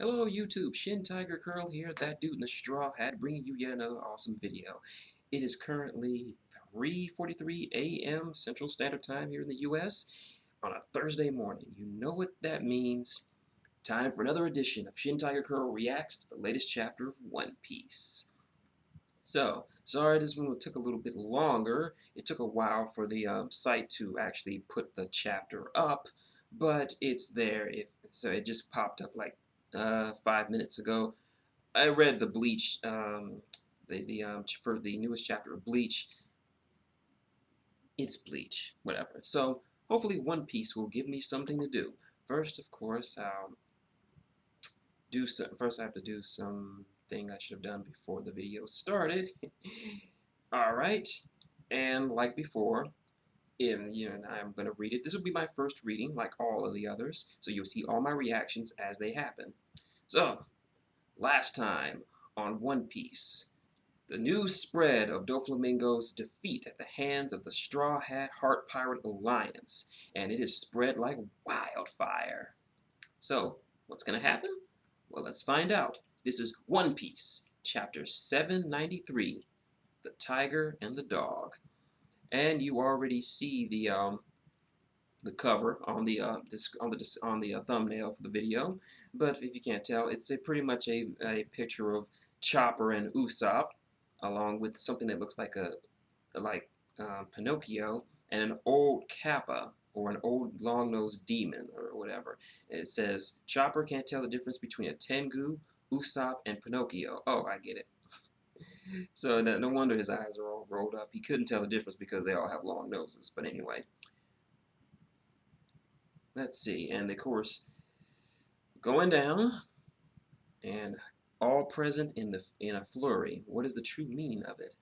Hello YouTube, shintigercurl here, that dude in the straw hat, bringing you yet another awesome video. It is currently 3:43 a.m. Central Standard Time here in the US on a Thursday morning. You know what that means. Time for another edition of shintigercurl Reacts to the latest chapter of One Piece. So, sorry this one took a little bit longer. It took a while for the site to actually put the chapter up, but it's there. So it just popped up like 5 minutes ago. I read the Bleach, for the newest chapter of Bleach. It's Bleach, whatever. So hopefully One Piece will give me something to do. First, of course, first I have to do something I should have done before the video started. Alright, and like before, I'm going to read it. This will be my first reading, like all of the others, so you'll see all my reactions as they happen. So, last time on One Piece, the news spread of Doflamingo's defeat at the hands of the Straw Hat Heart Pirate Alliance, and it is spread like wildfire. So, what's going to happen? Well, let's find out. This is One Piece, chapter 793, The Tiger and the Dog. And you already see the cover on the thumbnail for the video. But if you can't tell, it's pretty much a picture of Chopper and Usopp, along with something that looks like Pinocchio and an old Kappa or an old long-nosed demon or whatever. And it says Chopper can't tell the difference between a Tengu, Usopp, and Pinocchio. Oh, I get it. So no wonder his eyes are all rolled up. He couldn't tell the difference because they all have long noses. But anyway, let's see. And of course, going down and all present in a flurry. What is the true meaning of it?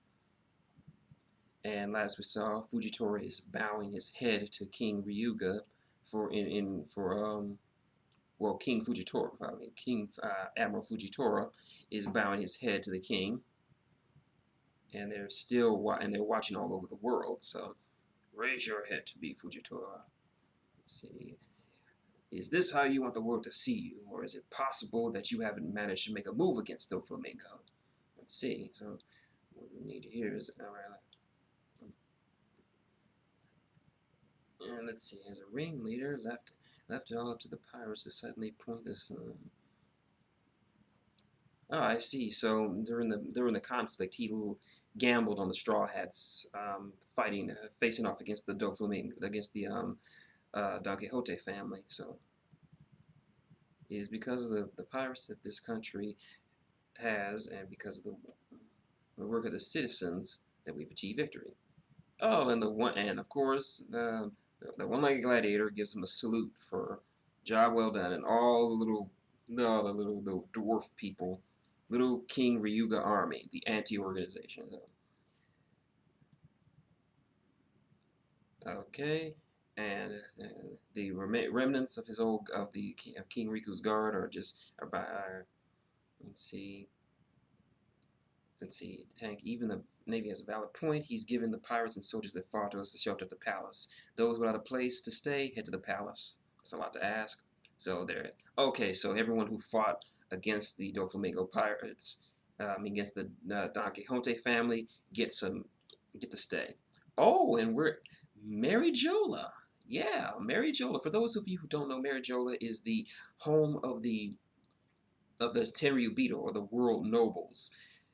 And last we saw, Fujitora is bowing his head to King Ryuga well, King Fujitora. I mean, Admiral Fujitora is bowing his head to the king, and they're watching all over the world. So raise your head to be Fujitora. Let's see. Is this how you want the world to see you, or is it possible that you haven't managed to make a move against Doflamingo? Let's see. So what we need here is and let's see. As a ringleader, left it all up to the pirates to suddenly point this. Oh, I see. So during the conflict, he gambled on the Straw Hats, facing off against the Doflamingo, against the Don Quixote family. So it is because of the pirates that this country has, and because of the work of the citizens that we've achieved victory. Oh, and of course the one-legged gladiator gives him a salute for job well done, and all the little dwarf people, little King Ryuga army, the anti-organization. Okay, and the remnants of King Riku's guard let's see. Let's see, Tank, even the Navy has a valid point. He's given the pirates and soldiers that fought us the shelter at the palace. Those without a place to stay, head to the palace. That's a lot to ask. So there. Okay, so everyone who fought against the Doflamingo pirates, against the Don Quixote family, get to stay. Oh, and we're Marijola. Yeah, Marijola. For those of you who don't know, Marijola is the home of the Tenryubito, or the world nobles.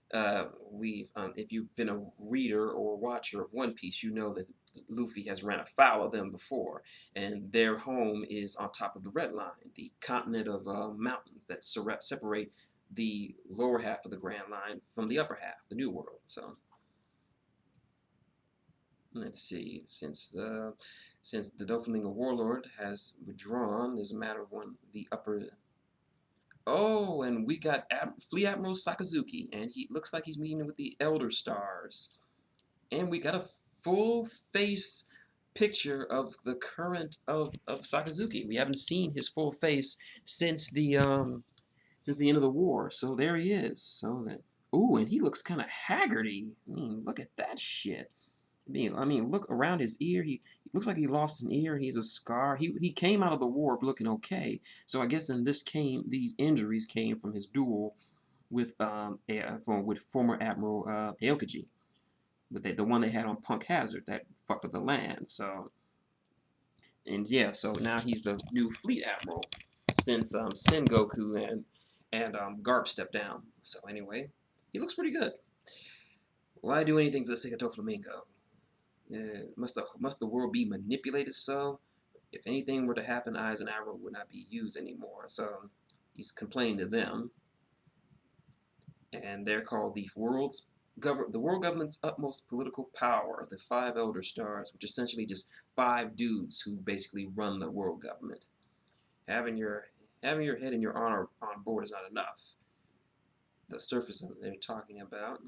If you've been a reader or watcher of One Piece, you know that Luffy has ran afoul of them before, and their home is on top of the Red Line, the continent of mountains that separate the lower half of the Grand Line from the upper half, the New World. So let's see. Since the Doflamingo warlord has withdrawn, there's a matter of the upper. Oh, and we got Fleet Admiral Sakazuki, and he looks like he's meeting with the Elder Stars. And we got a full face picture of the current of Sakazuki. We haven't seen his full face since the end of the war. So there he is. So that ooh, and he looks kind of haggardy. I mean, look at that shit. I mean, look around his ear. He looks like he lost an ear. He has a scar. He came out of the war looking okay. So I guess these injuries came from his duel with former Admiral Aokiji, with the one they had on Punk Hazard that fucked up the land. So and yeah, so now he's the new fleet admiral since Sengoku and Garp stepped down. So anyway, he looks pretty good. Why do anything for the sake of doflamingo? Must the world be manipulated so? If anything were to happen, Eisenhower would not be used anymore. So he's complaining to them, and they're called the world government's utmost political power, the five elder stars, which are essentially just five dudes who basically run the world government. Having your head and your honor on board is not enough. The surface of it they're talking about.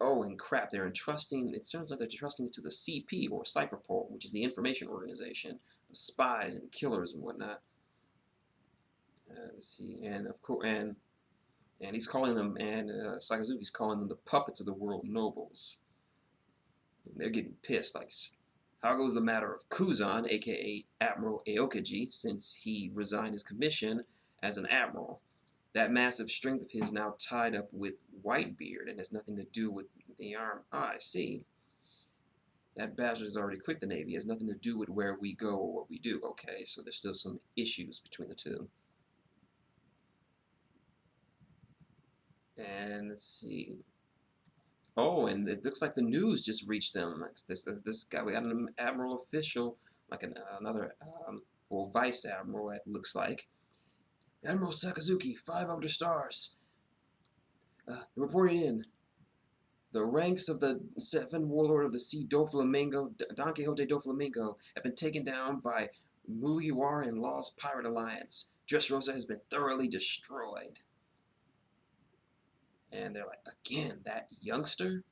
Oh, and crap, they're entrusting, it turns out they're entrusting it to the CP, or Cypherpol, which is the information organization, the spies and killers and whatnot. Let's see, and of course, and he's calling them, and Sakazuki's calling them the puppets of the world nobles. And they're getting pissed, like, how goes the matter of Kuzan, aka Admiral Aokiji, since he resigned his commission as an admiral? That massive strength of his now tied up with Whitebeard and has nothing to do with the arm. Ah, I see. That bastard has already quit the Navy. It has nothing to do with where we go or what we do. Okay, so there's still some issues between the two. And let's see. Oh, and it looks like the news just reached them. This guy, we got an admiral official, like another, well, vice admiral, it looks like. Admiral Sakazuki, 5 Elder Stars. Reporting in. The ranks of the 7 Warlord of the Sea Doflamingo, Don Quixote Doflamingo, have been taken down by Mugiwara and Law's Pirate Alliance. Dressrosa has been thoroughly destroyed. And they're like, again, that youngster?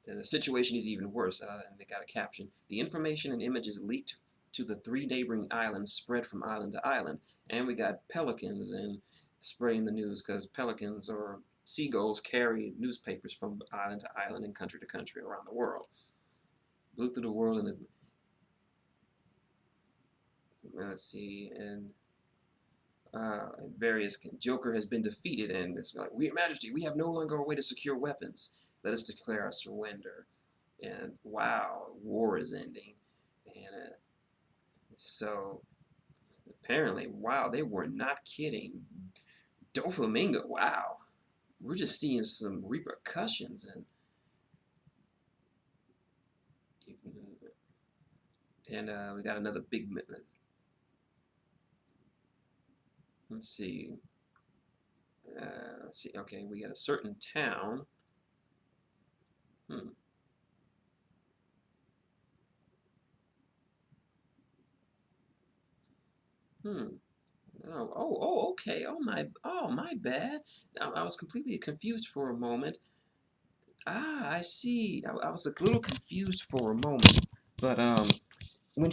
And the situation is even worse, and they got a caption. The information and images leaked to the 3 neighboring islands spread from island to island. And we got pelicans and spreading the news, because pelicans or seagulls carry newspapers from island to island and country to country around the world. Blew through the world, and let's see, and various Joker has been defeated, and it's like, Your Majesty, we have no longer a way to secure weapons. Let us declare our surrender. And wow, war is ending. And so apparently, wow, they were not kidding. Doflamingo, wow. We're just seeing some repercussions, and we got another big. Let's see. Let's see. Okay, we got a certain town. Oh, okay. My bad. I was completely confused for a moment. Ah, I see. I was a little confused for a moment, but when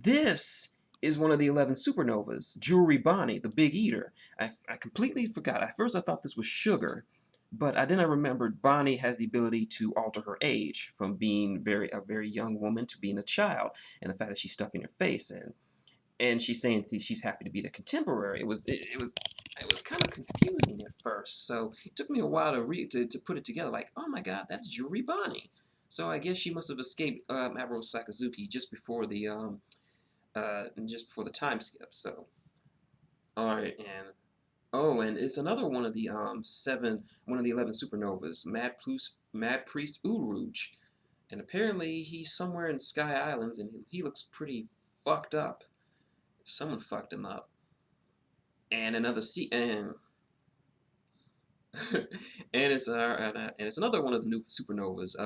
this is one of the 11 supernovas, Jewelry Bonnie, the Big Eater. I completely forgot. At first, I thought this was Sugar, but then I remembered Bonnie has the ability to alter her age from being a very young woman to being a child, and the fact that she's stuck in her face, and she's saying she's happy to be the contemporary. It was kind of confusing at first, so it took me a while to put it together. Like, oh my God, that's Jewelry Bonnie. So I guess she must have escaped Admiral Sakazuki just before the time skip. So, all right, and it's another one of the 11 supernovas, Mad Priest Uruj, and apparently he's somewhere in Sky Islands, and he looks pretty fucked up. Someone fucked him up. And another and and it's another one of the new supernovas,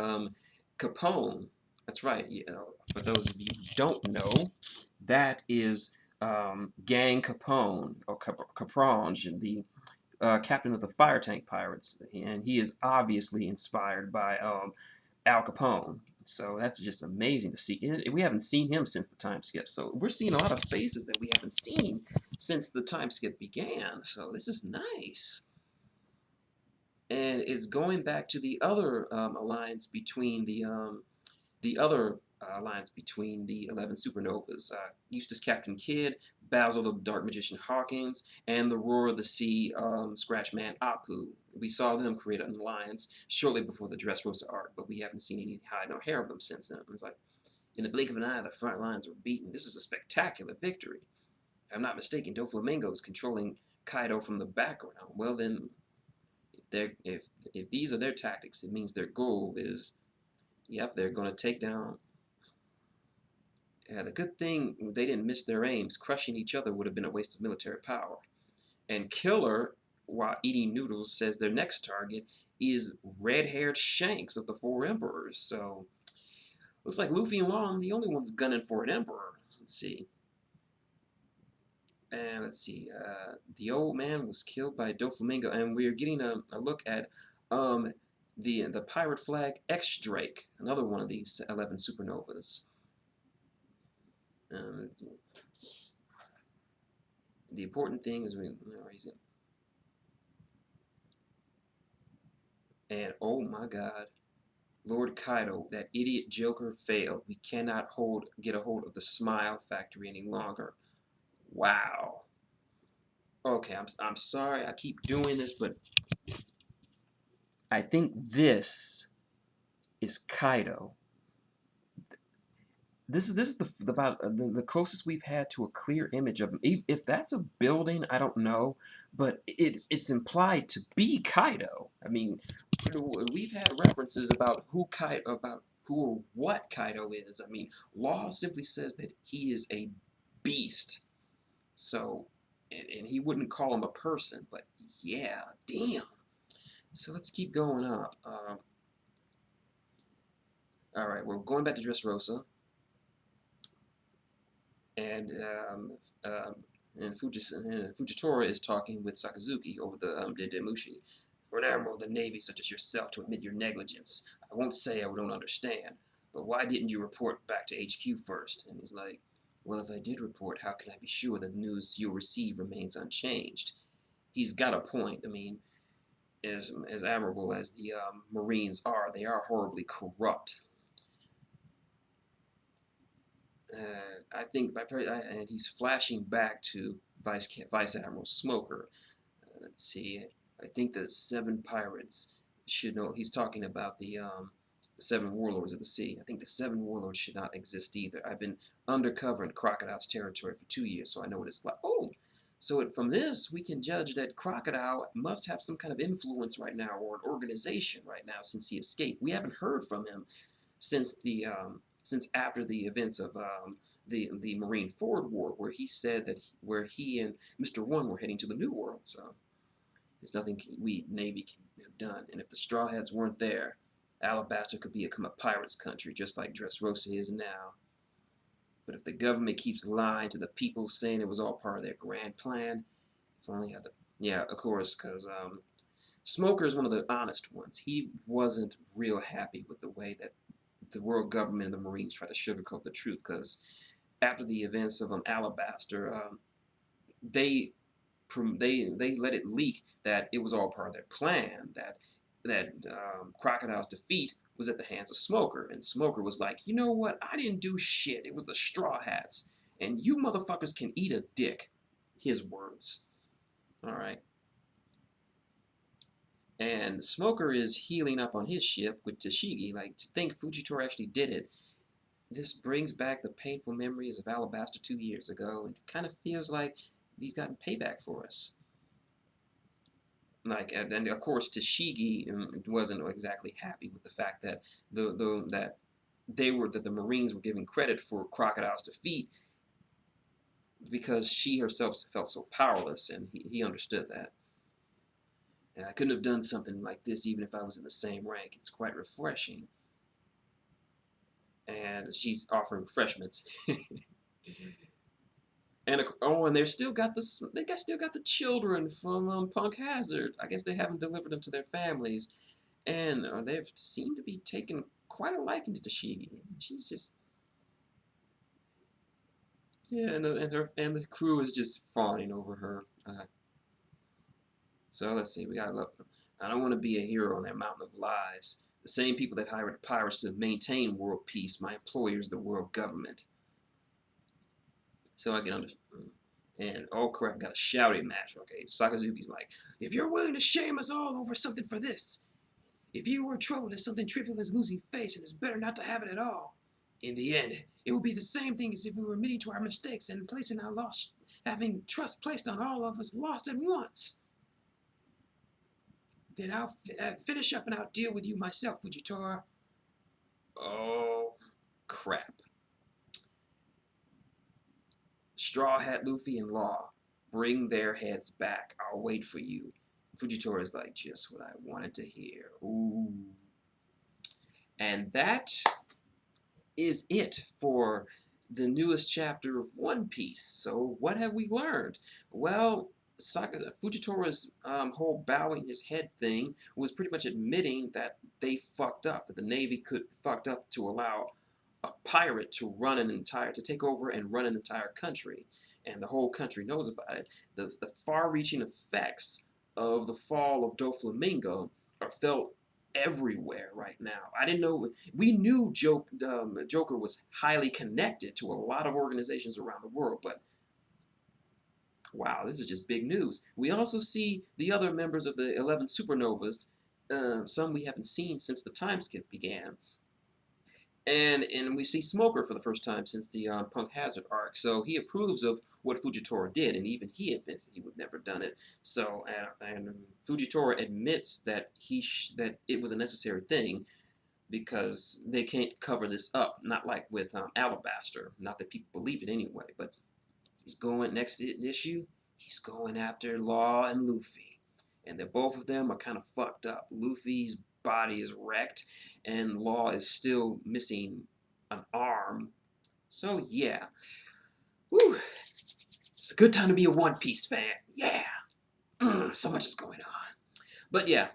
Capone. That's right. For those of you who don't know, that is Gang Capone, or Caprange, the captain of the fire tank pirates, and he is obviously inspired by Al Capone. So that's just amazing to see. We haven't seen him since the time skip, so we're seeing a lot of faces that we haven't seen since the time skip began. So this is nice. and it's going back to the other alliance between the other alliance between the 11 supernovas, Eustace Captain Kidd, Basil the Dark Magician Hawkins, and the Roar of the Sea Scratchman Apu. We saw them create an alliance shortly before the Dressrosa arc, but we haven't seen any hide nor hair of them since then. It's like, in the blink of an eye, the front lines were beaten. This is a spectacular victory. If I'm not mistaken, doflamingo is controlling Kaido from the background. Well then, if these are their tactics, it means their goal is, yep, they're going to take down. The good thing they didn't miss their aims. Crushing each other would have been a waste of military power. And Killer, while eating noodles, says their next target is red-haired Shanks of the Four Emperors. So, looks like Luffy and Long, the only ones gunning for an emperor. Let's see. And let's see. The old man was killed by Doflamingo, and we're getting a look at the pirate flag X Drake, another one of these 11 supernovas. The important thing is and oh my God, Lord Kaido, that idiot Joker failed. We cannot get a hold of the Smile Factory any longer. Wow. Okay, I'm sorry I keep doing this, but I think this is Kaido. This is about the closest we've had to a clear image of him. If that's a building, I don't know, but it's implied to be Kaido. I mean, we've had references about who or what Kaido is. I mean, Law simply says that he is a beast. So, and he wouldn't call him a person, but yeah, damn. So let's keep going up. All right, we're going back to Dressrosa. And Fujitora is talking with Sakazuki over the Dendemushi. For an admiral of the Navy such as yourself to admit your negligence, I won't say I don't understand, but why didn't you report back to HQ first? And he's like, well, if I did report, how can I be sure the news you'll receive remains unchanged? He's got a point. I mean, as admirable as the Marines are, they are horribly corrupt. I think and he's flashing back to Vice Admiral Smoker. Let's see. I think the 7 pirates should know. He's talking about the 7 warlords of the sea. I think the 7 warlords should not exist either. I've been undercover in Crocodile's territory for 2 years, so I know what it's like. Oh, so from this we can judge that Crocodile must have some kind of influence right now, or an organization right now, since he escaped. We haven't heard from him since since after the events of the Marine Ford War, where he said that where he and Mr. One were heading to the New World. So there's nothing we Navy can have done. And if the Straw Hats weren't there, Alabasta could become a pirate's country, just like Dressrosa is now. But if the government keeps lying to the people, saying it was all part of their grand plan, if only had to, yeah, of course, because Smoker is one of the honest ones. He wasn't real happy with the way that the world government and the Marines tried to sugarcoat the truth, because after the events of Alabaster, they let it leak that it was all part of their plan, that Crocodile's defeat was at the hands of Smoker, and Smoker was like, you know what, I didn't do shit, it was the Straw Hats, and you motherfuckers can eat a dick. His words. Alright. And Smoker is healing up on his ship with Tashigi. Like, to think Fujitora actually did it, this brings back the painful memories of Alabasta 2 years ago, and it kind of feels like he's gotten payback for us. Like, and of course, Tashigi wasn't exactly happy with the fact that that the Marines were giving credit for Crocodile's defeat, because she herself felt so powerless, and he understood that. And I couldn't have done something like this even if I was in the same rank. It's quite refreshing. And she's offering refreshments. And and they've still got the children from Punk Hazard. I guess they haven't delivered them to their families, and they've seemed to be taking quite a liking to Tashigi. She's just, yeah, and the crew is just fawning over her. So let's see, we got I don't want to be a hero on that mountain of lies. The same people that hired pirates to maintain world peace, my employers, the world government. So I get under, and oh crap, got a shouting match. Okay, Sakazuki's like, if you're willing to shame us all over something for this, if you were troubled at something trivial as losing face, and it's better not to have it at all. In the end, it will be the same thing as if we were admitting to our mistakes and placing our loss, having trust placed on all of us lost at once. Then I'll finish up and I'll deal with you myself, Fujitora. Oh, crap. Straw Hat Luffy and Law, bring their heads back. I'll wait for you. Fujitora's like, just what I wanted to hear. Ooh. And that is it for the newest chapter of One Piece. So what have we learned? Well, Fujitora's whole bowing his head thing was pretty much admitting that they fucked up, that the Navy fucked up to allow a pirate to take over and run an entire country, and the whole country knows about it. The far-reaching effects of the fall of Doflamingo are felt everywhere right now. I didn't know. We knew Joker was highly connected to a lot of organizations around the world, but wow, this is just big news. We also see the other members of the 11 supernovas, some we haven't seen since the time skip began. And we see Smoker for the first time since the Punk Hazard arc. So he approves of what Fujitora did, and even he admits that he would never have done it. So and Fujitora admits that that it was a necessary thing because they can't cover this up. Not like with Alabaster. Not that people believe it anyway. But he's going next issue. He's going after Law and Luffy, and both of them are kind of fucked up. Luffy's body is wrecked, and Law is still missing an arm. So yeah, woo! It's a good time to be a One Piece fan. Yeah, so much is going on. But yeah,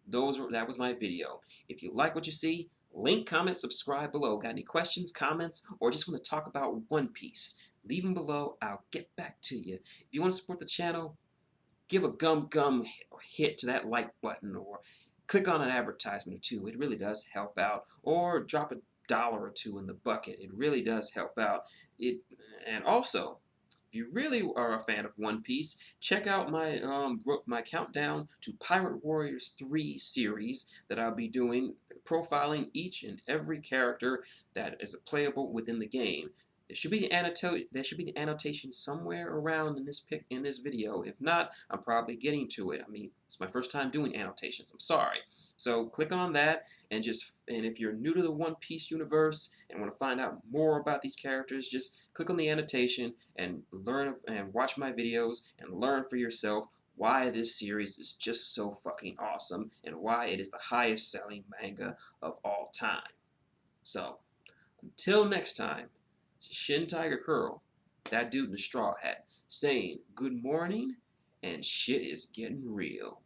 that was my video. If you like what you see, link, comment, subscribe below. Got any questions, comments, or just want to talk about One Piece? Leave them below. I'll get back to you. If you want to support the channel, give a gum hit to that like button, or click on an advertisement or two. It really does help out. Or drop $1 or $2 in the bucket. It really does help out. And also, if you really are a fan of One Piece, check out my countdown to Pirate Warriors 3 series that I'll be doing, profiling each and every character that is playable within the game. There should be an annotation somewhere around in this video. If not, I'm probably getting to it. I mean, it's my first time doing annotations. I'm sorry. So click on that, and if you're new to the One Piece universe and want to find out more about these characters, just click on the annotation and learn and watch my videos and learn for yourself why this series is just so fucking awesome and why it is the highest selling manga of all time. So, until next time, shintigercurl, that dude in the straw hat, saying good morning, and shit is getting real.